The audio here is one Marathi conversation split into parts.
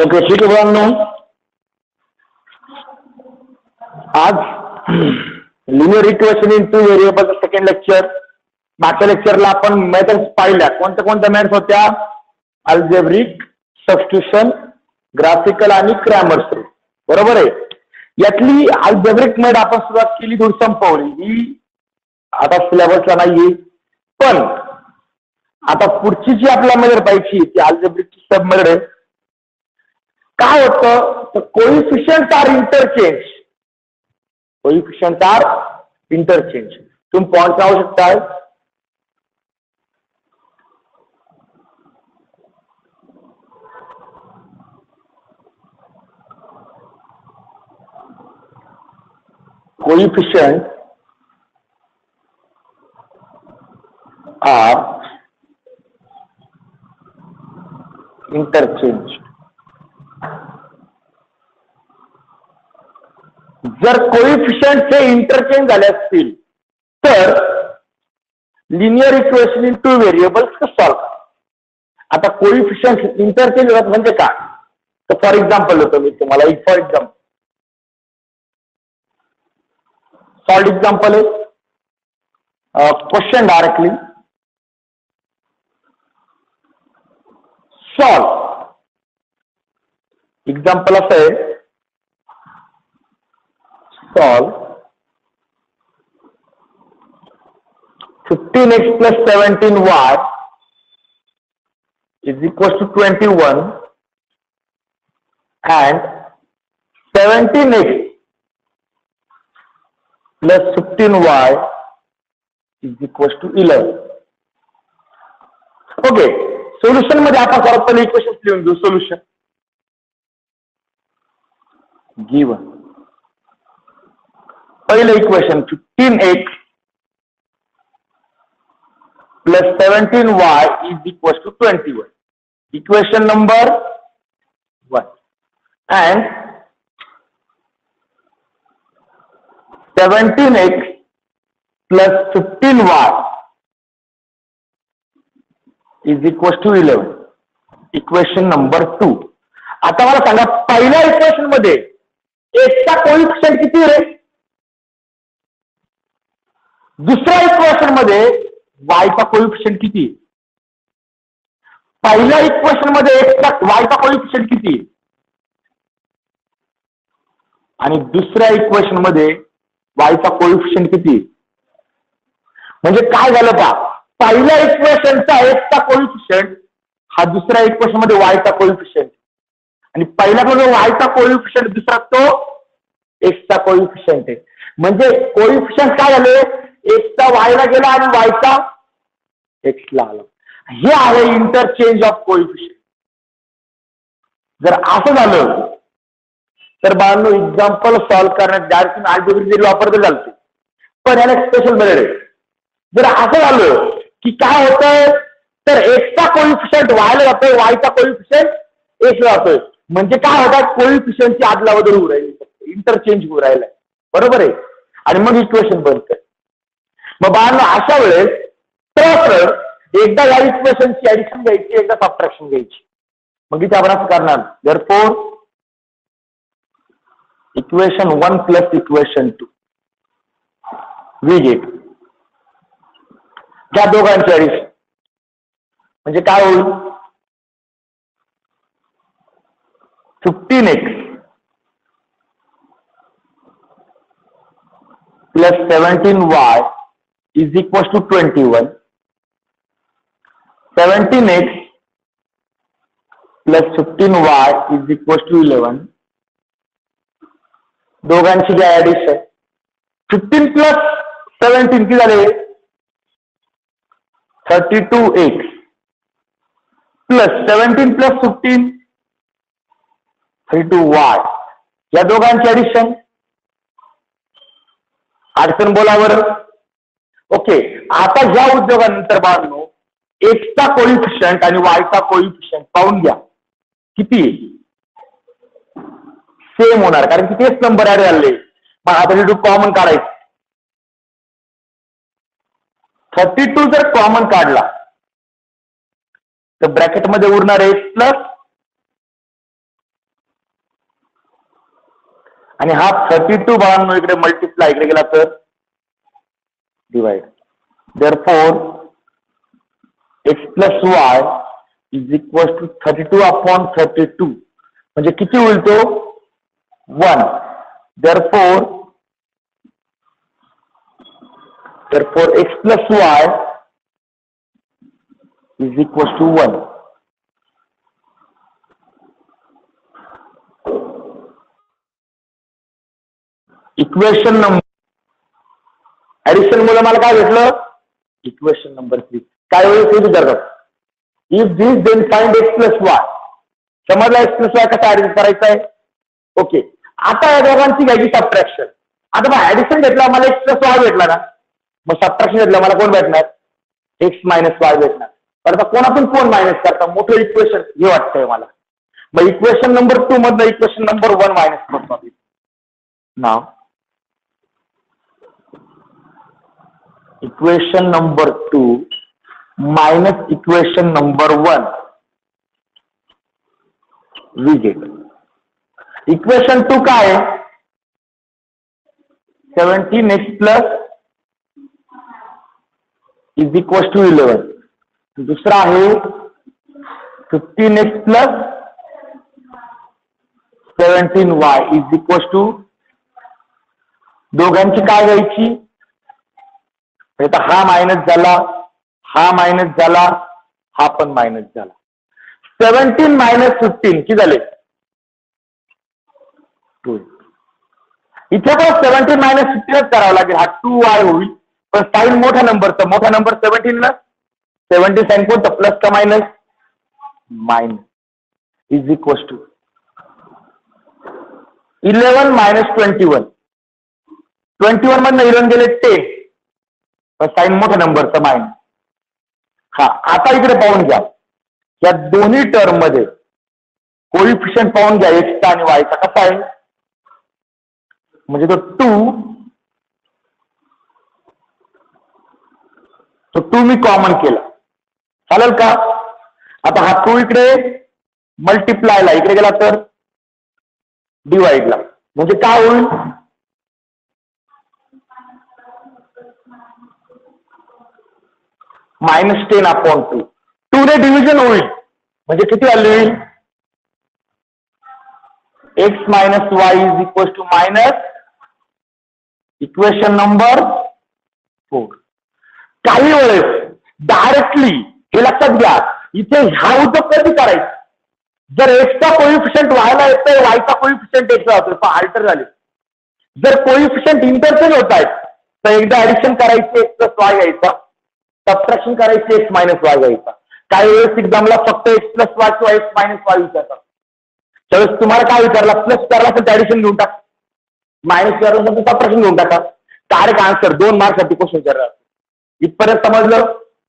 ओके, ठीक आहे मुलांनो. आज linear equation in two variable second lecture. मागच्या लेक्चरला आपण मेथड्स पाहिल्या. कोणत्या कोणत्या मेथड्स होत्या? अल्जेब्रिक, सबस्टिट्यूशन, ग्राफिकल आणि क्रॅमर्स. बरोबर आहे. यातली अल्जेब्रिक मेथड आपण सुरुवात केली, थोडी संपवली. ही आता सिलेबसला नाहीये, पण आता पुढची जी आपल्याला मेथड पाहिजे ती अल्जेब्रिकची सब मेथड आहे. काय होतं तर coefficient are interchange. Coefficient are interchange. तुम्ही पॉइंट लावू शकताय. Coefficient are interchange. जर कोइफिशियंट हे इंटरचेंज झाले असतील तर linear equation in two variables कसं सॉल्व्ह करा. आता कोइफिशियंट इंटरचेंज होतात म्हणजे काय? तर फॉर एक्झाम्पल होतो मी तुम्हाला. फॉर एक्झाम्पल सॉल्ड एक्झाम्पल आहे. Question directly solve. एक्झाम्पल असं आहे, solve 15x plus 17y is equals to 21 and 17x plus 15y is equals to 11. Okay, solution मध्ये आपण सर्वात पहिले इक्वेशन लिहून घेऊ. Solution given. पहिलं equation 15x plus 17y is equals to 21. Equation number 1. And 17x plus 15y is equals to 11. Equation number 2. आता मला सांगा, पहिल्या इक्वेशन मध्ये x चा कोइफिशियंट किती आहे? दुसऱ्या इक्वेशन मध्ये y चा कोइफिशियंट किती? पहिल्या इक्वेशन मध्ये x चा y चा कोइफिशियंट किती आणि दुसऱ्या इक्वेशन मध्ये y चा कोइफिशियंट किती? म्हणजे काय झालं पहा, पहिल्या इक्वेशनचा x चा कोइफिशियंट हा दुसऱ्या इक्वेशन मध्ये y चा कोइफिशियंट, आणि पहिल्यामध्ये y चा कोइफिशियंट, दुसरा तो x चा कोइफिशियंट आहे. म्हणजे कोइफिशियंट काय झाले? x चा y ला गेला आणि y चा x ला आला. हे आहे इंटरचेंज ऑफ कोइफिशियंट. जर असं झालं तर बाळांनो एक्झाम्पल सॉल्व्ह करण्यात डायरेक्ट अल्जेब्रिक जरी वापरता चालते, पण याला स्पेशल मेथड आहे. जर असं झालं की काय होतंय तर x चा कोइफिशियंट y ला जातोय, y चा कोइफिशियंट x ला जातोय. म्हणजे काय होतात, कोइफिशियंटची आदलाबदल होऊ राहिली, इंटरचेंज होऊ राहिलाय. बरोबर आहे. आणि मग इक्वेशन बनतंय. मग बाळांनो अशा वेळेस तर एकदा या इक्वेशनची ऍडिशन घ्यायची, एकदा सबट्रॅक्शन घ्यायची. मग इथे आपण असं करणार, therefore equation 1 plus equation 2 we get. त्या दोघांची ऍडिशन म्हणजे काय होईल? 15x plus 17y is equals to 21. 17x plus 15y is equals to 11. दोघांची काय ऍडिशन? 15 plus 17 किती झाले? 32x plus 17 plus 15 32y. या दोघांची ऍडिशन. अडचण बोलावर. ओके, आता ह्या उद्योगानंतर बाळांनो x चा कोइफिशियंट आणि y चा कोइफिशियंट पाहून घ्या किती सेम होणार, कारण की तेच नंबर ऍड झाले. मग आता हे कॉमन काढायचं. 32 जर कॉमन काढला तर ब्रॅकेटमध्ये उरणार x प्लस आणि हा 32 बाळांनो इकडे मल्टिप्लाय इकडे गेला तर divide. Therefore x plus y is equal to 32/32 म्हणजे किती होईल तो 1. therefore x plus y is equal to 1. Equation number addition मुळे मला काय भेटलं इक्वेशन नंबर 3 काय होईल ते विचारतात. If this then find x plus y. समजला x प्लस वाय कसा ऍडिशन करायचा आहे. ओके आता या दोघांची घ्यायची सबट्रॅक्शन. आता मग ऍडिशन घेतला मला x प्लस वाय भेटला ना मग सबट्रॅक्शन घेतलं मला कोण भेटणार x मायनस वाय भेटणार. तर आता कोणातून कोण मायनस करता मोठं इक्वेशन हे वाटतंय मला. मग इक्वेशन नंबर 2 मधलं इक्वेशन नंबर 1 मायनस करतो आपण. नाव equation number 2 minus equation number 1 we get. Equation 2 काय आहे 17x plus is equal to 11. दूसरा आहे 15x plus 17y is equal to दोघांची काय घ्यायची. हा मायनस झाला हा मायनस झाला हा पण मायनस झाला. 17 मायनस 15 किती झाले 2. इथे पण 17 मायनस 15च करावं लागेल. हा 2y होईल पण साइन मोठा नंबर 17 ना 17 साइन कोणतं प्लस का minus minus is equal to 11 minus 21. 21 मधनं 11 गेले 10 पण साइन मोठा नंबरचा मायनस. हा आता इकडे पाहून घ्या या दोन्ही टर्म मध्ये कोइफिशियंट पाहून घ्या एक्सचा आणि वायचा कसा आहे. म्हणजे तो 2 मी कॉमन केला चालेल का. आता हा 2 इकडे मल्टिप्लायला इकडे गेला तर डिवाइडला म्हणजे काय होईल -10/2. 2 ने डिव्हिजन होईल म्हणजे किती व्हॅल्यू येईल x minus y is equal to minus equation number 4. काही वेळेस डायरेक्टली हे लक्षात घ्या इथे ह्या उद्योग कधी करायचं जर एक्सचा कोइफिशियंट वायला येतोय वायचा कोइफिशियंट एक्सला होतोय पण अल्टर झाले. जर कोइफिशियंट इंटरचेंज होत आहेत तर एकदा ऍडिशन करायची x प्लस वाय घ्यायचा सबट्रॅक्शन करायची x मायनस वाय घ्यायचा. काही वेळेस एक्झामला फक्त x प्लस वाय किंवा x मायनस वाय विचारतात. त्यावेळेस तुम्हाला काय विचारला प्लस विचारला तर ऍडिशन घेऊन टाका मायनस विचारला तर सबट्रॅक्शन घेऊन टाका. डायरेक्ट आन्सर 2 मार्क्ससाठी क्वेश्चन विचारला. इथपर्यंत समजलं.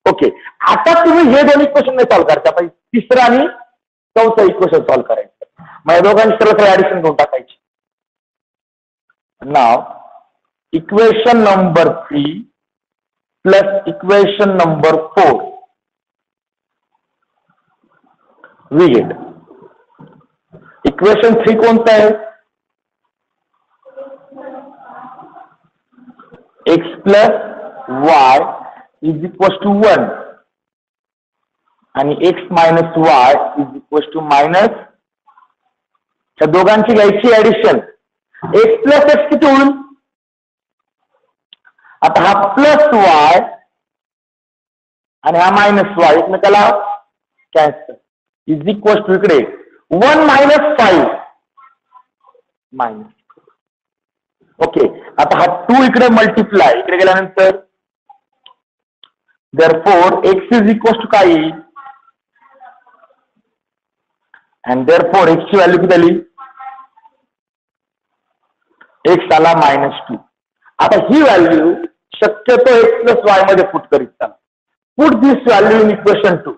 ओके आता तुम्ही हे दोन इक्वेशन नाही सॉल्व्ह करता पाहिजे तिसरं आणि चौथं इक्वेशन सॉल्व्ह करायचं. मग या दोघांची सर्व ऍडिशन घेऊन टाकायची. नाव equation number 3 plus equation number 4 we get. Equation 3 कोणतं आहे x plus y is equal to 1 आणि x minus y is equal to minus. त्या दोघांची घ्यायची ऍडिशन x प्लस x किती होईल. आता हा प्लस वाय आणि हा मायनस वाय एकमेकाला कॅन्सल इज इक्वल टू इकडे 1 मायनस 5 मायनस. ओके आता हा 2 इकडे मल्टिप्लाय इकडे गेल्यानंतर therefore x is equal to काय येईल and therefore x ची व्हॅल्यू किती आली x आला -2. आता ही व्हॅल्यू शक्यतो x प्लस वाय मध्ये पुट करीत चला. Put this value in equation 2.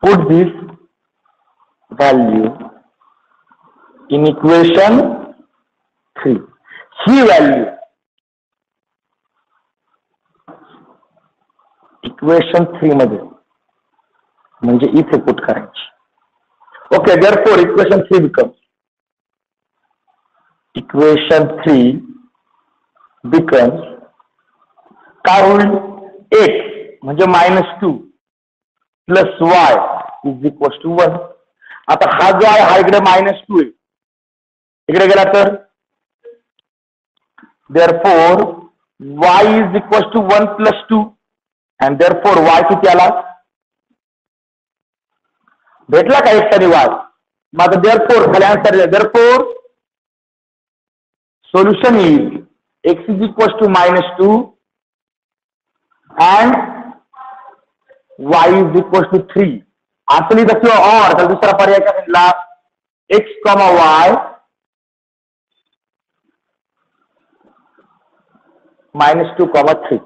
Put this value in equation 3. ही व्हॅल्यू इक्वेशन 3 मध्ये म्हणजे इथे पुट करायची. Okay therefore equation 3 becomes equation 3 becomes काय होईल, x म्हणजे -2 plus y is equal to 1. आता हा जो आहे हा इकडे -2 आहे, इकडे गेला तर therefore y is equal to 1 plus 2 and therefore y किती आला, भेटला का x आणि y. मग आता therefore खाली आन्सर आहे, therefore solution is x is equal to -2 and y is equal to 3. असली तर किंवा और तर दुसरा पर्याय काय म्हटला, x, y -2, 3.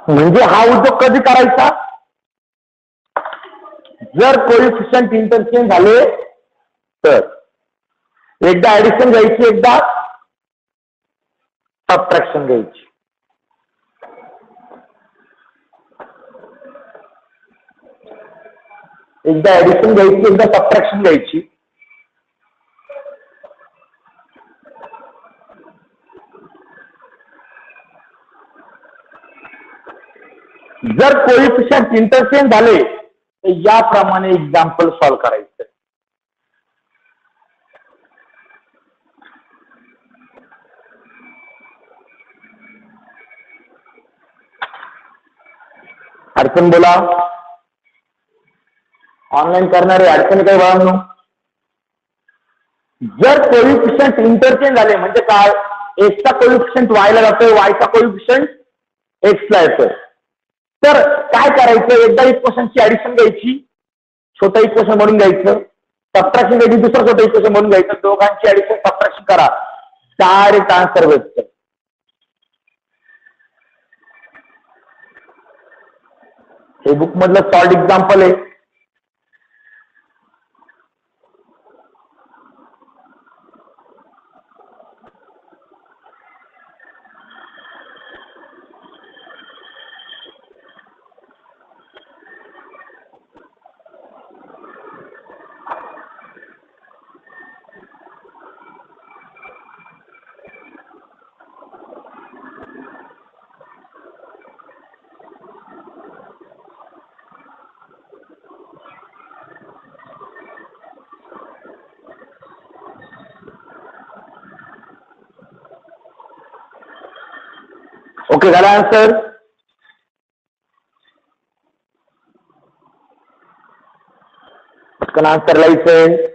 म्हणजे हा उद्योग कधी करायचा, जर कोएफिशियंट इंटरचेंज झाले तर. एकदा ऍडिशन घ्यायची, एकदा सबट्रॅक्शन घ्यायची. एकदा ऍडिशन घ्यायची, एकदा सबट्रॅक्शन घ्यायची. जर कोएफिशियंट इंटरचेंज झाले तर याप्रमाणे एक्झाम्पल सॉल्व्ह करायचं. अडचण बोला, ऑनलाईन करणारे अडचणी काय बाळांनो. जर कोएफिशियंट इंटरचेंज झाले म्हणजे काय, एक्सचा कोएफिशियंट वायला जातोय, वायचा कोएफिशियंट एक्सला येतोय, तर काय करायचं, एकदा इक्वेशनची ऍडिशन घ्यायची, छोटं इक्वेशन म्हणून घ्यायचं, सबट्रॅक्शन घ्यायची, दुसरं छोटं इक्वेशन म्हणून घ्यायचं, दोघांची ऍडिशन सबट्रॅक्शन करा, डायरेक्ट आन्सर भेटतं. हे बुक मधलं सॉल्ड एक्झाम्पल आहे. ओके, झाला आन्सर. पटकन आन्सर लिहायचंय.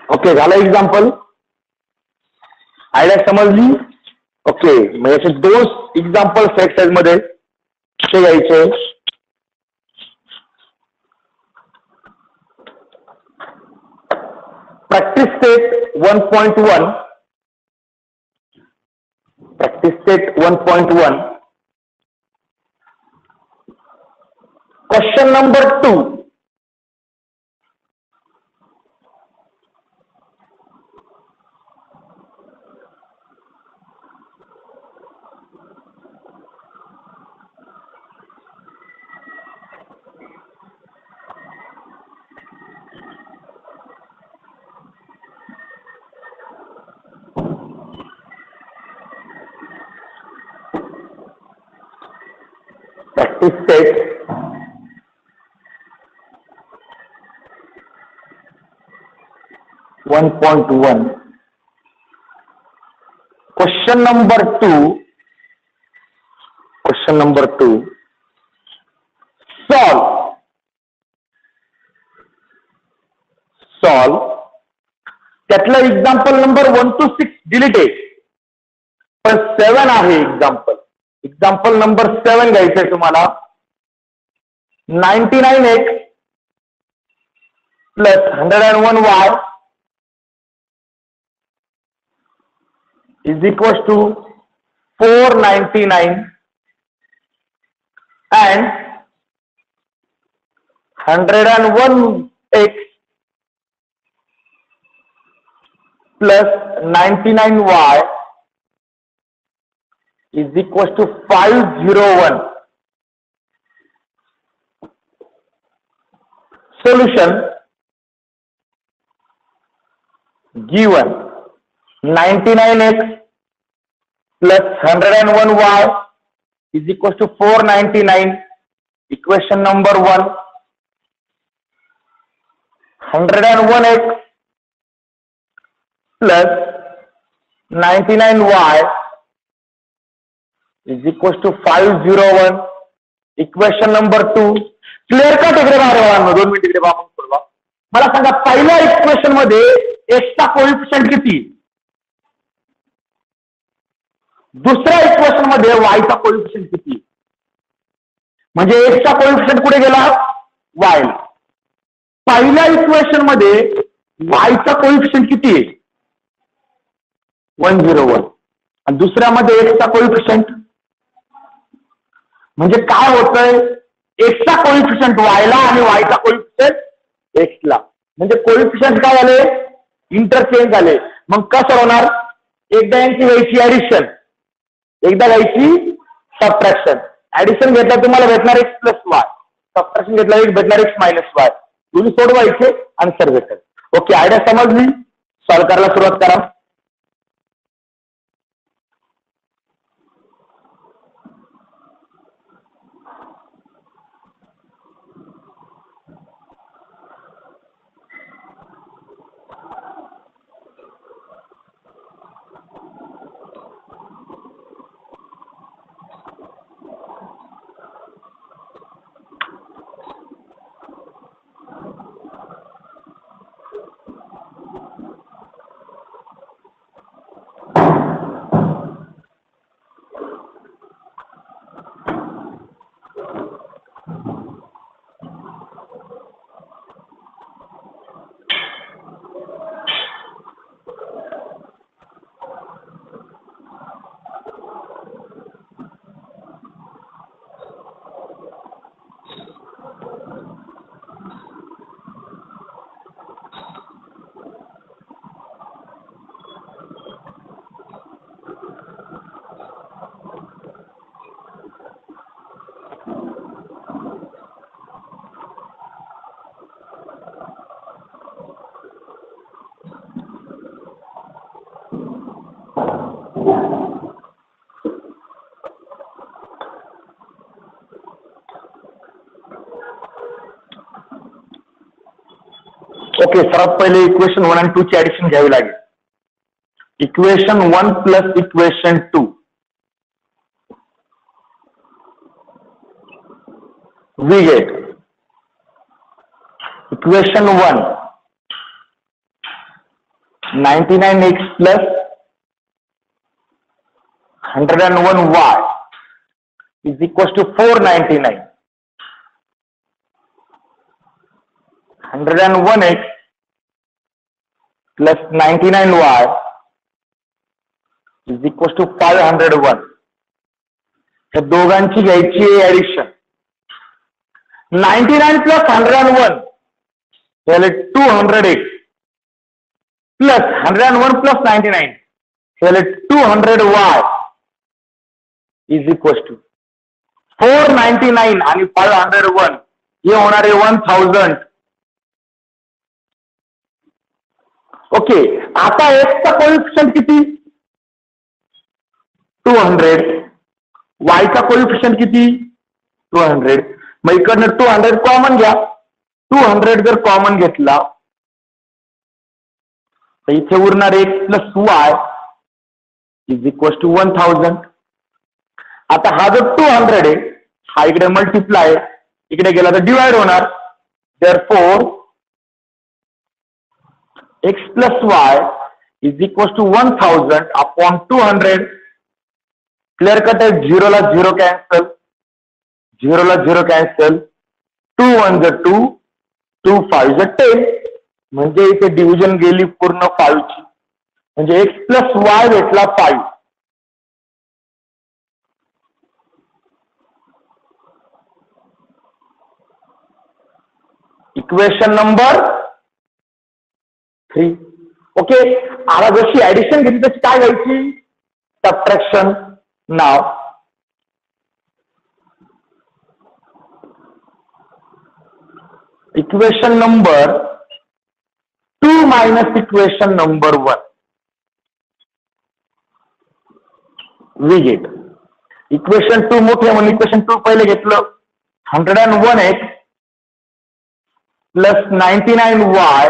ओके, झालं एक्झाम्पल, आयडिया समजली. ओके, मग याचे दोन एक्झाम्पल एक्सरसाइज मध्ये ते घ्यायचे. Practice set 1.1, practice set 1.1, question number 2. is set. (1.1). Question number 2. Solve. त्यातलं एक्झाम्पल नंबर 1 to 6 डिलीट आहे, पण 7 आहे एक्झाम्पल नंबर 7 घ्यायचंय तुम्हाला. 99x plus 101y is equals to 499 and 101x plus 99y is equals to 501. Solution given 99x plus 101y is equals to 499. Equation number 1. 101x plus 99y is equals to 501. Equation number 2. Clear cut इकडे बाहेर 2 मिनिट इकडे सोडवा. मला सांगा पहिल्या इक्वेशन मध्ये x चा कोएफिशिएंट किती, दुसऱ्या इक्वेशन मध्ये y चा कोएफिशिएंट किती. म्हणजे x चा कोएफिशिएंट कुठे गेला, y. पहिल्या इक्वेशन मध्ये y चा कोएफिशिएंट किती आहे, 101. आणि दुसऱ्यामध्ये x चा कोएफिशिएंट. म्हणजे काय होतंय, x चा कोएफिशिएंट y ला आणि y चा कोएफिशिएंट x ला. म्हणजे कोएफिशिएंट काय झाले, इंटरचेंज झाले. मग कसं होणार, एकदा यांची घ्यायची ऍडिशन, एकदा घ्यायची सबट्रॅक्शन. ऍडिशन घेतला तुम्हाला भेटणार x प्लस y, सबट्रॅक्शन घेतला भेटणार x मायनस y. दोन्ही सोडवायचे आणि सर्व भेटेल. ओके, आयडिया समजली. सॉल्व्ह करायला सुरुवात करा. ओके, सर्वात पहिले इक्वेशन 1 आणि 2 ची ऍडिशन घ्यावी लागेल. Equation 1 plus equation 2. we get equation 1 99x plus 101y is equals to 499. 101x plus 99y is equals to 501. या दोघांची घ्यायची ऍडिशन. 99 plus 101 याला 200x plus 101 plus 99 याला 200y is equals to 499 आणि 501 हे होणार आहे 1000. ओके, आता x चा कोएफिशिएंट किती 200, y चा कोएफिशिएंट किती 200. मग इकडनं 200 कॉमन घ्या. 200 जर कॉमन घेतला तर इथे उरणार x plus y is equal to 1000. आता हा जो 200 आहे हा इकडे मल्टिप्लाय इकडे गेला तर डिवाइड होणार. Therefore x plus y is equal to 1000 upon 200. Clear cut आहे. 0 ला 0 कॅन्सल, 0 ला 0 कॅन्सल. 2 1 ज 2, 2 5 ज 10. म्हणजे इथे डिव्हिजन गेली पूर्ण 5 ची. म्हणजे x प्लस वाय भेटला 5. Equation number 3. ओके. आता जशी ऍडिशन घेतली तशी काय घ्यायची? Subtraction. Now equation number 2 minus equation number 1 we get. Equation 2 मोठे म्हणून इक्वेशन 2 पहिले घेतलं. 101x plus 99y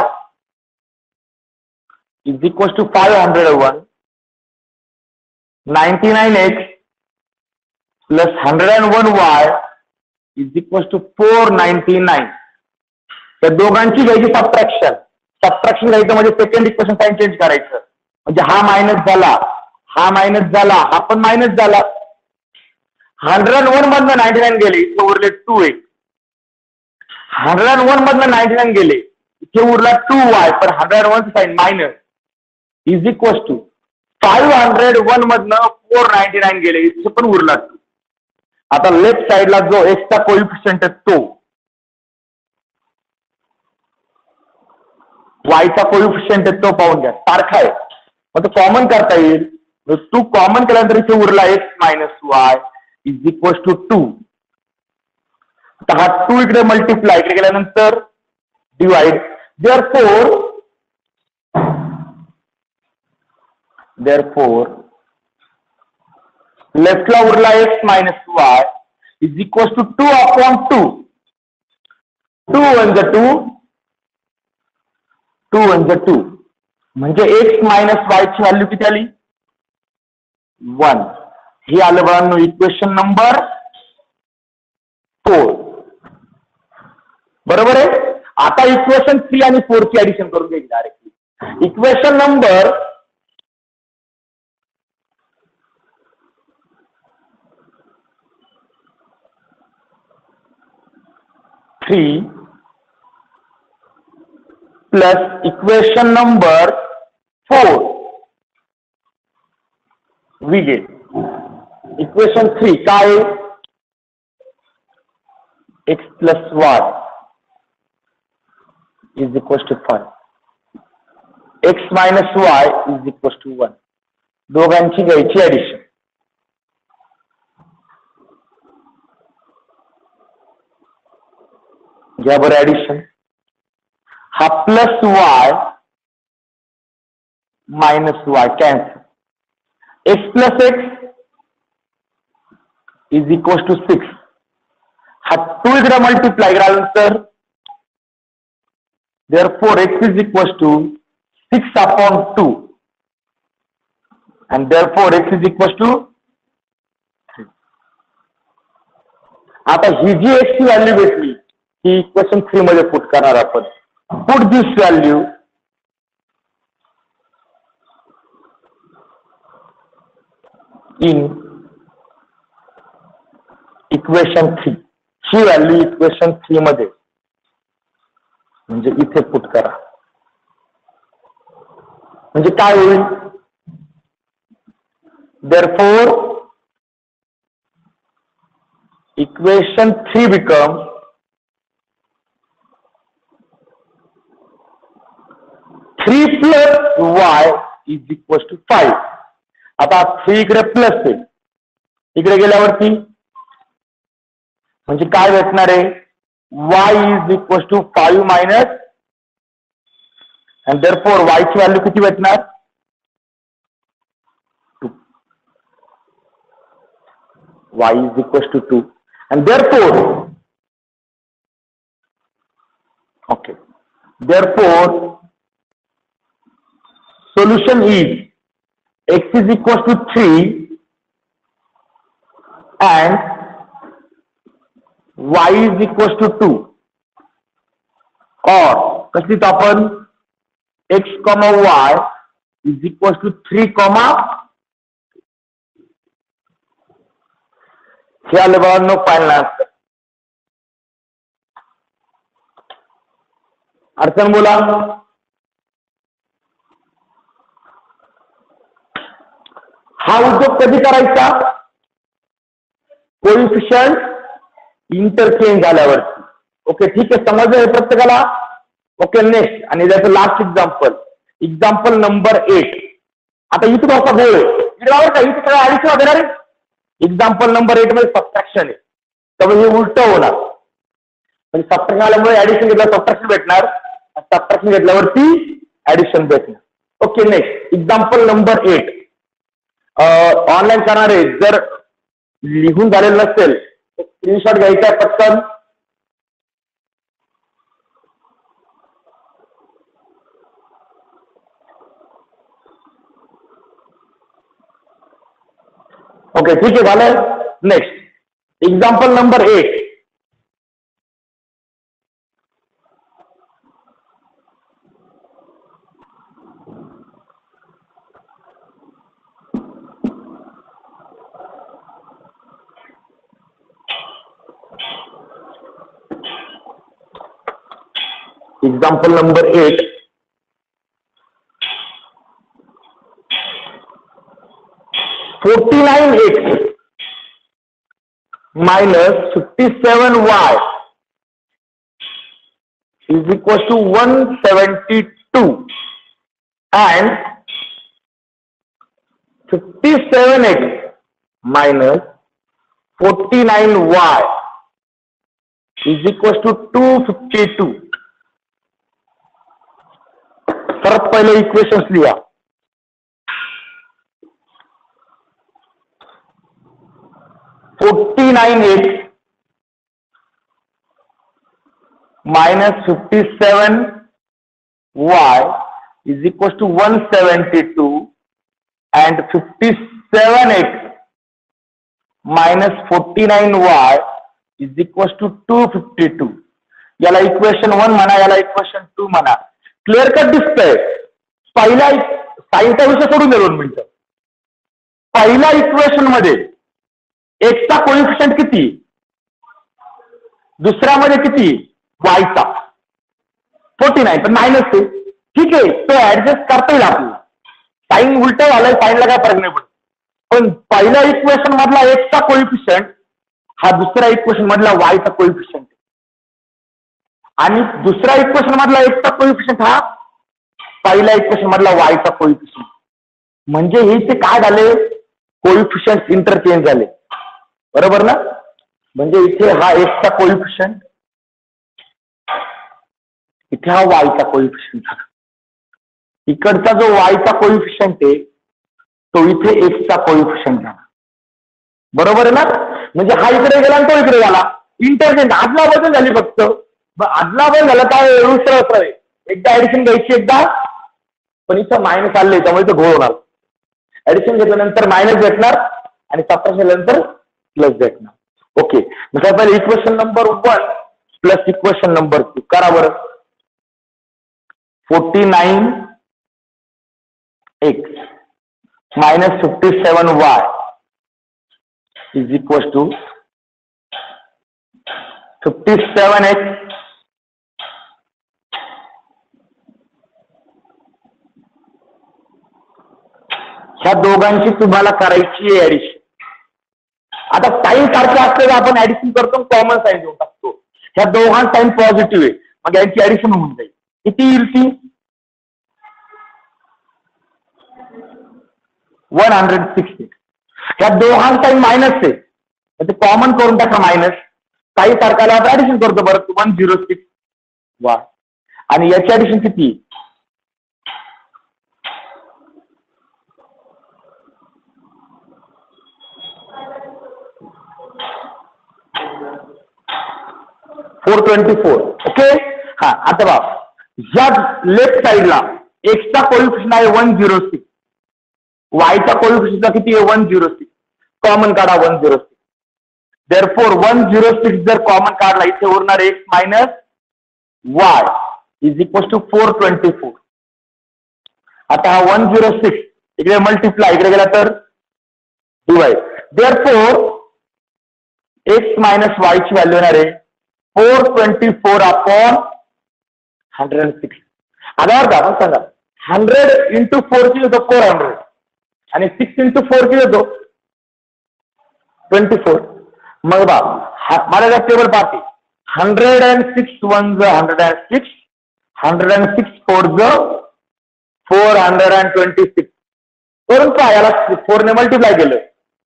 is equals to 501. 99x plus 101y is equals to 499. त्या दोघांची घ्यायची सबट्रॅक्शन. सबट्रॅक्शन घ्यायचं म्हणजे सेकंड इक्वेशन साइन चेंज करायचं. म्हणजे हा मायनस झाला, हा मायनस झाला, हा पण मायनस झाला. 101 मधनं 99 गेले, इथे उरले 2x. 101 मधनं 99 गेले, इथे उरला 2y. पण 101 sign minus is equal to 501 मधनं 499 गेले, इथे पण उरला 2. आता लेफ्ट साइडला जो एक्सचा कोइफिशियंट आहे तो वायचा कोइफिशियंट आहे तो पाहून घ्या. सारखा आहे मग तो कॉमन करता येईल. 2 कॉमन केल्यानंतर इथे उरला x minus y is equal to 2. आता हा 2 इकडे मल्टिप्लाय इकडे गेल्यानंतर डिवाइड. देअरफोर लेफ्टला उरला x minus y is equal to 2 upon 2. 2 1 ज 2, 2 1 ज 2. म्हणजे x मायनस वाय ची व्हॅल्यू किती आली? 1. हे आलं बाळांनो इक्वेशन नंबर 4. बरोबर आहे. आता इक्वेशन 3 आणि 4 ची ऍडिशन करून घ्यायची directly. Equation number 3 plus equation number 4 we get. Equation 3 काय? x plus y is equal to 5. x minus y is equal to 1. दोघांची घ्यायची ऍडिशन. घ्या बरं ऍडिशन. हा plus y minus y cancel. x plus x is equal to 6. हा 2 इकडे मल्टिप्लाय केल्यानंतर therefore x is equals to 6 upon 2 and therefore x is equals to 3. आता ही जी x ची व्हॅल्यू भेटली ही इक्वेशन 3 मध्ये पुट करणार आपण. Put this value in equation 3. ही व्हॅल्यू इक्वेशन 3 मध्ये म्हणजे इथे पुट करा. म्हणजे काय होईल? therefore equation 3 becomes 3 plus y is equal to 5. आता 3 इकडे प्लस आहे, इकडे गेल्यावरती म्हणजे काय भेटणार आहे? y is equal to 5 minus and therefore y ची व्हॅल्यू किती भेटणार? 2. y is equal to 2. And therefore, okay, therefore, solution is x is equal to 3 and y is equal to 2, or कशी आपण x, y is equal to 3, हे आले बघा नो फायनल आन्सर. अडचण बोला. हा उद्योग कधी करायचा? कोइफिशियंट इंटरचेंज झाल्यावरती. ओके, ठीक आहे, समजलं हे प्रत्येकाला? ओके, नेक्स्ट आणि त्याचं लास्ट एक्झाम्पल नंबर 8. आता इथं असा गोळ आहे, का इथं सगळं ऍडिशन होणार आहे. एक्झाम्पल नंबर 8 मध्ये सबट्रॅक्शन आहे, त्यामुळे हे उलट होणार. म्हणजे सबट्रॅक्शन आल्यामुळे ऍडिशन घेतलं सबट्रॅक्शन भेटणार, सबट्रॅक्शन घेतल्यावरती ऍडिशन भेटणार. Okay, next example number 8. Online करणारे जर लिहून झालेलं नसेल तर स्क्रीनशॉट घ्यायचा आहे पटकन. ओके, ठीक आहे, झालं. Next example number 8. Example number 8. (49x minus 57y is equal to 172 and 57x minus 49y is equal to 252. परत पहिले इक्वेशन्स लिहा. (49x minus 57y is equal to 172 and 57x minus 49y is equal to 252. याला इक्वेशन 1 म्हणा, याला इक्वेशन 2 म्हणा. क्लिअर कट दिसतंय. पहिल्या साईनचा विषय सोडून दे 2 मिनिटं. पहिल्या इक्वेशन मध्ये एक्सचा कोइफिशियंट किती, दुसऱ्यामध्ये किती, वायचा 49 तर मायनस आहे. ठीक आहे, तो ऍडजस्ट करता येईल आपल्याला. साईन उलट झालाय, साईनला काय फरक नाही पडत. पण पहिल्या इक्वेशन मधला एक्सचा कोइफिशियंट हा दुसऱ्या इक्वेशन मधला वायचा कोइफिशियंट आणि दुसऱ्या इक्वेशन मधला एक्सचा कोइफिशियंट हा पहिल्या इक्वेशन मधला वायचा कोइफिशियंट. म्हणजे हे ते काय झाले, कोइफिशियंट इंटरचेंज झाले, बरोबर ना. म्हणजे इथे हा एक्सचा कोइफिशियंट, इथे हा वायचा कोइफिशियंट झाला. इकडचा जो वायचा कोइफिशियंट आहे तो इथे एक्सचा कोइफिशियंट झाला, बरोबर आहे ना. म्हणजे हा इकडे गेला आणि तो इकडे गेला, इंटरचेंज, आदला बदल झाली फक्त. आदला बदल झाला काय, सरळ एकदा ऍडिशन घ्यायची एकदा, पण इथं मायनस आले त्यामुळे इथं घोळ होणार. ऍडिशन घेतल्यानंतर मायनस भेटणार आणि सबट्रॅक्शन केल्यानंतर प्लस भेटणार. ओके, जसं पहिले equation number 1 plus equation number 2 करा बरं. 49x minus 57y is equal to 57x ह्या दोघांची तुम्हाला करायची आहे ऍडिशन. आता साईन सारखं असलं आपण ऍडिशन करतो, कॉमन साईन देऊन टाकतो. ह्या दोघांचा साईन पॉझिटिव्ह आहे, मग यांची ऍडिशन होऊन जाईल. किती येईल ती, 160. ह्या दोघांचा साईन मायनस आहे, ते कॉमन करून टाका मायनस. काही सारखाला आपण ऍडिशन करतो बरं, 106 वा, आणि याची ऍडिशन किती, 424. ओके. हा आता बघा, या लेफ्ट साइडला एक्सचा कोइफिशियंट आहे 106, वायचा कोइफिशियंट किती आहे 106. कॉमन काढा 106. देअरफॉर 106 जर कॉमन काढला इथे उरणार x minus y is equal to 424. आता हा 106 इकडे मल्टिप्लाय, इकडे गेला तर divide. Therefore x minus y ची व्हॅल्यू येणार आहे 424 अपॉन 106. आता बरं का आपण सांगा 100 इंटू 4 किती होतो 400 आणि 6 इंटू 4 किती होतो 24. मग बा मला त्या टेबल पाहते 106 1 106, 106 4 426. परंतु याला 4 ने मल्टिप्लाय केलं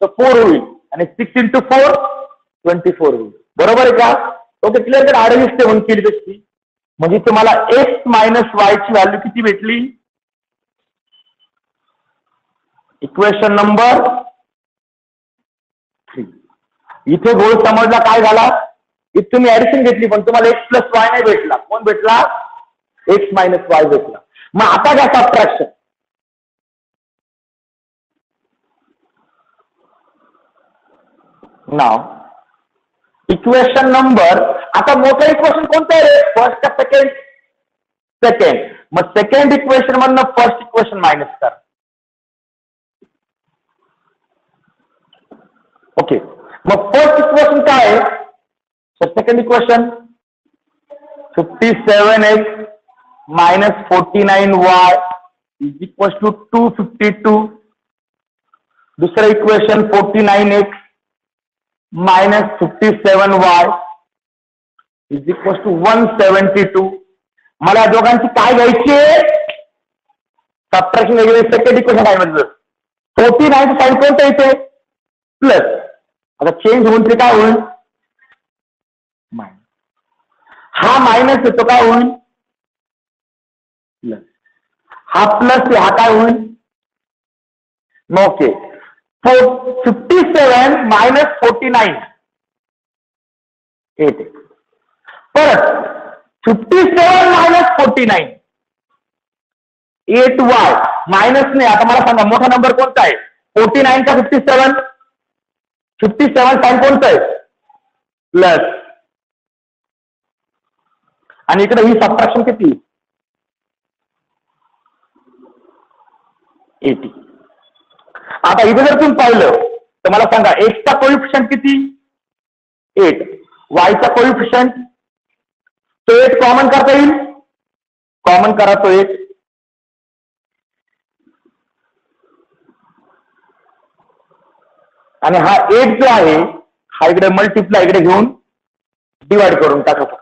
तर 4 होईल आणि 6 इंटू 4 24 होईल. बरोबर आहे का? ओके. क्लिअर कर. 28 म्हणून केली तशी म्हणजे तुम्हाला एक्स मायनस वाय ची व्हॅल्यू किती भेटली. Equation number 3. इथे गोल समजला काय झाला, इथे तुम्ही ऍडिशन घेतली पण तुम्हाला एक्स प्लस वाय नाही भेटला. कोण भेटला? एक्स मायनस वाय भेटला. मग आता घ्या सबट्रॅक्शन. नाव इक्वेशन नंबर, आता मोठं इक्वेशन कोणतं आहे रे? फर्स्ट का सेकंड? सेकंड. मग सेकंड इक्वेशन मधनं फर्स्ट इक्वेशन मायनस कर. ओके. मग फर्स्ट इक्वेशन काय आहे? Second equation 57x minus 49y is equal to 252. दुसरं equation 49x minus 57y is equal to 172. मला दोघांची काय घ्यायची आहे? सबट्रॅक्शन वगैरे. सेकंड इक्वेशन काय म्हणजे 49 साईन कोणतं येते? प्लस. आता चेंज होऊन ते काय होईल? मायनस. हा मायनस येतो काय होईल? प्लस. हा प्लस आहे, हा काय होईल? ओके. 57 मायनस 49 8. परत 57 मायनस 49 8y मायनस नाही. आता मला सांगा मोठा नंबर कोणता आहे? 49 का 57? 57 साइन कोणतं आहे? प्लस. आणि इकडे ही सबट्रॅक्शन किती? 80. आता इथे जर तुम्ही पाहिलं तर मला सांगा एक्सचा कोइफिशियंट किती? 8. वायचा कोइफिशियंट तो 8 कॉमन करता येईल. कॉमन करा तो 8. आणि हा 8 जो आहे हा इकडे मल्टिप्लाय इकडे घेऊन डिवाइड करून टाका फक्त.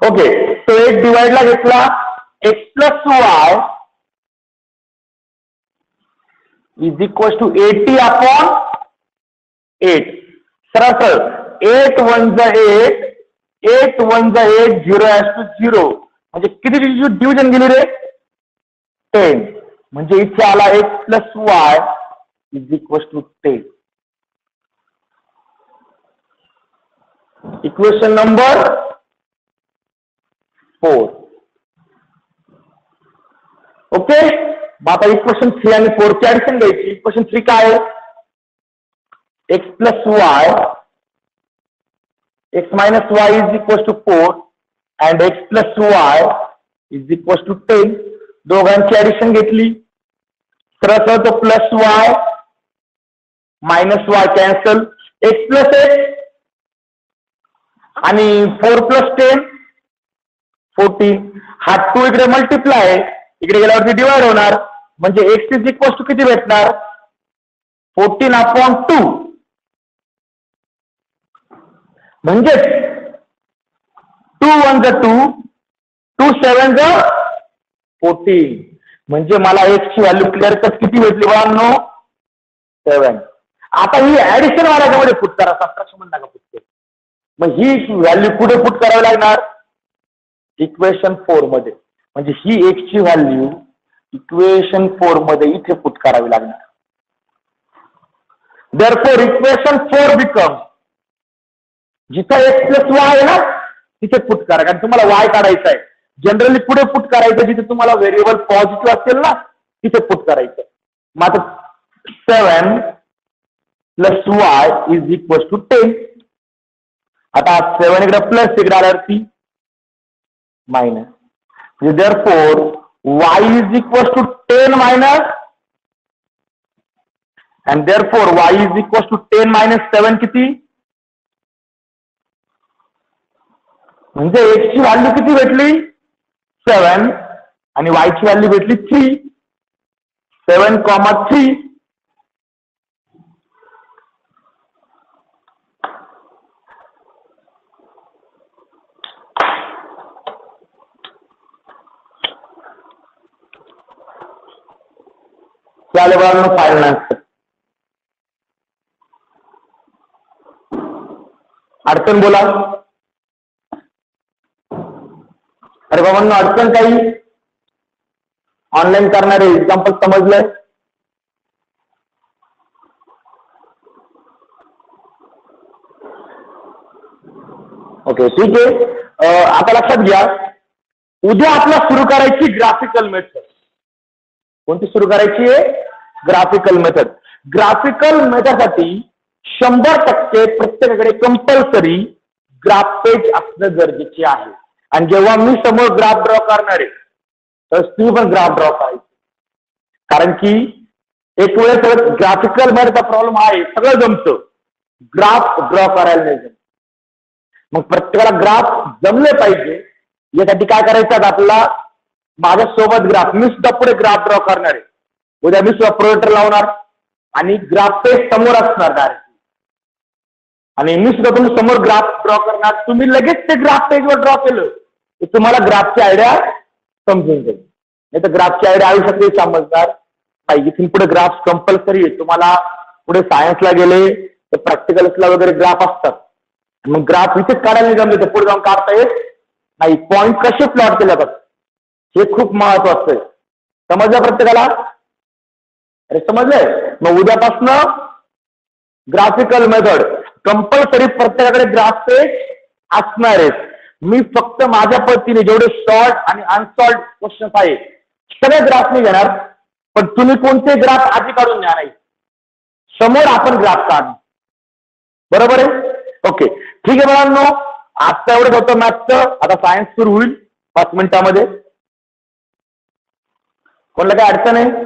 ओके. तो 8 डिवाइडला घेतला. X plus y is equal to 80 upon 8. सरळ 8 1 8, 8 1 8, 0 as to 0. म्हणजे किती डिव्हिजन गेली रे? 10. म्हणजे इथे आला x plus y is equal to 10. Equation number 4. Okay. आता इक्वेशन 3 आणि 4 ची ऍडिशन घ्यायची. इक्वेशन 3 काय आहे? X plus y, x minus y is equal to 4 and x plus y is equal to 10. दोघांची ऍडिशन घेतली तर तो plus y minus y cancel. X plus x आणि 4 प्लस 10 14. हा 2 इकडे मल्टिप्लाय इकडे गेल्यावरती डिवाइड होणार म्हणजे एक्स इज इक्वल टू किती भेटणार? 14/2 म्हणजेच 2 1 2 2 7 14 म्हणजे मला x ची व्हॅल्यू क्लिअर कट किती भेटली बाळांनो 7. आता ही ऍडिशन वाल्यामध्ये पुट करा, सबट्रॅक्शन मध्ये नका पुट करू. मग ही व्हॅल्यू कुठे पुट करावी लागणार इक्वेशन 4 मध्ये. म्हणजे ही x ची व्हॅल्यू इक्वेशन 4 मध्ये इथे पुट करावी लागणार. Therefore इक्वेशन 4 बिकम जिथं x प्लस y आहे ना तिथे पुट करा, कारण तुम्हाला y काढायचा आहे. जनरली पुढे पुट करायचं जिथे तुम्हाला व्हेरिएबल पॉझिटिव्ह असेल ना तिथे पुट करायचं. मग आता 7 plus y is equal to 10. आता 7 इकडे प्लस इकडे आल्यावरती मायनस. म्हणजे therefore y is equal to 10 minus and therefore y is equal to 10 minus 7 किती म्हणजे x ची व्हॅल्यू किती भेटली 7 आणि y ची व्हॅल्यू भेटली 3. 7,3 झाले बघा फायनल आन्सर. अडचण बोला. अरे बाबांना अडचण काही ऑनलाईन करणारे एक्झाम्पल समजलंय. ओके ठीक आहे. आता लक्षात घ्या उद्या आपल्याला सुरू करायची ग्राफिकल मेथड. कोणती सुरू करायची आहे ग्राफिकल मेथड. ग्राफिकल मेथडसाठी 100% प्रत्येकाकडे कंपल्सरी ग्राफ पेज असणं गरजेचे आहे. आणि जेव्हा मी समोर ग्राफ ड्रॉ करणार आहे तर तुम्ही पण ग्राफ ड्रॉ करायचे. कारण की एक वेळेस ग्राफिकल मेथडचा प्रॉब्लेम आहे सगळं जमतं ग्राफ ड्रॉ करायला नाही जमत. मग प्रत्येकाला ग्राफ जमले पाहिजे यासाठी काय करायचं आपल्याला माझ्यासोबत ग्राफ मी सुद्धा पुढे ग्राफ ड्रॉ करणार आहे. उद्या मी सुद्धा प्रोजेक्टर लावणार आणि ग्राफ पेज समोर असणार डायरेक्ट आणि मी सुद्धा तुम्ही समोर ग्राफ ड्रॉ करणार. तुम्ही लगेच ते ग्राफ पेजवर ड्रॉ केलं की तुम्हाला ग्राफची आयडिया समजून जाईल. नाही तर ग्राफची आयडिया आयुष्यात समजणार पाहिजे. इथून पुढे ग्राफ कंपल्सरी आहे. तुम्हाला पुढे सायन्सला गेले तर प्रॅक्टिकल्सला वगैरे ग्राफ असतात. मग ग्राफ इथेच काढायला जमले तर पुढे जाऊन काढता येत नाही. पॉईंट कसे प्लॉट केले जातात हे खूप महत्वाचं आहे. समजलं प्रत्येकाला. अरे समजलंय. मग उद्यापासनं ग्राफिकल मेथड कंपल्सरी प्रत्येकाकडे ग्राफ पेज असणार आहेत. मी फक्त माझ्या पद्धतीने जेवढे शॉर्ट आणि अनसॉल्ड क्वेश्चन आहेत सगळे ग्राफ मी घेणार. पण तुम्ही कोणते ग्राफ आधी काढून घ्या नाही समोर आपण ग्राफ काढ. बरोबर आहे. ओके ठीक आहे मुलांनो. आजचा एवढंच होतं मॅथचं. आता सायन्स सुरू होईल 5 मिनिटामध्ये. कोणाला काय अडचण आहे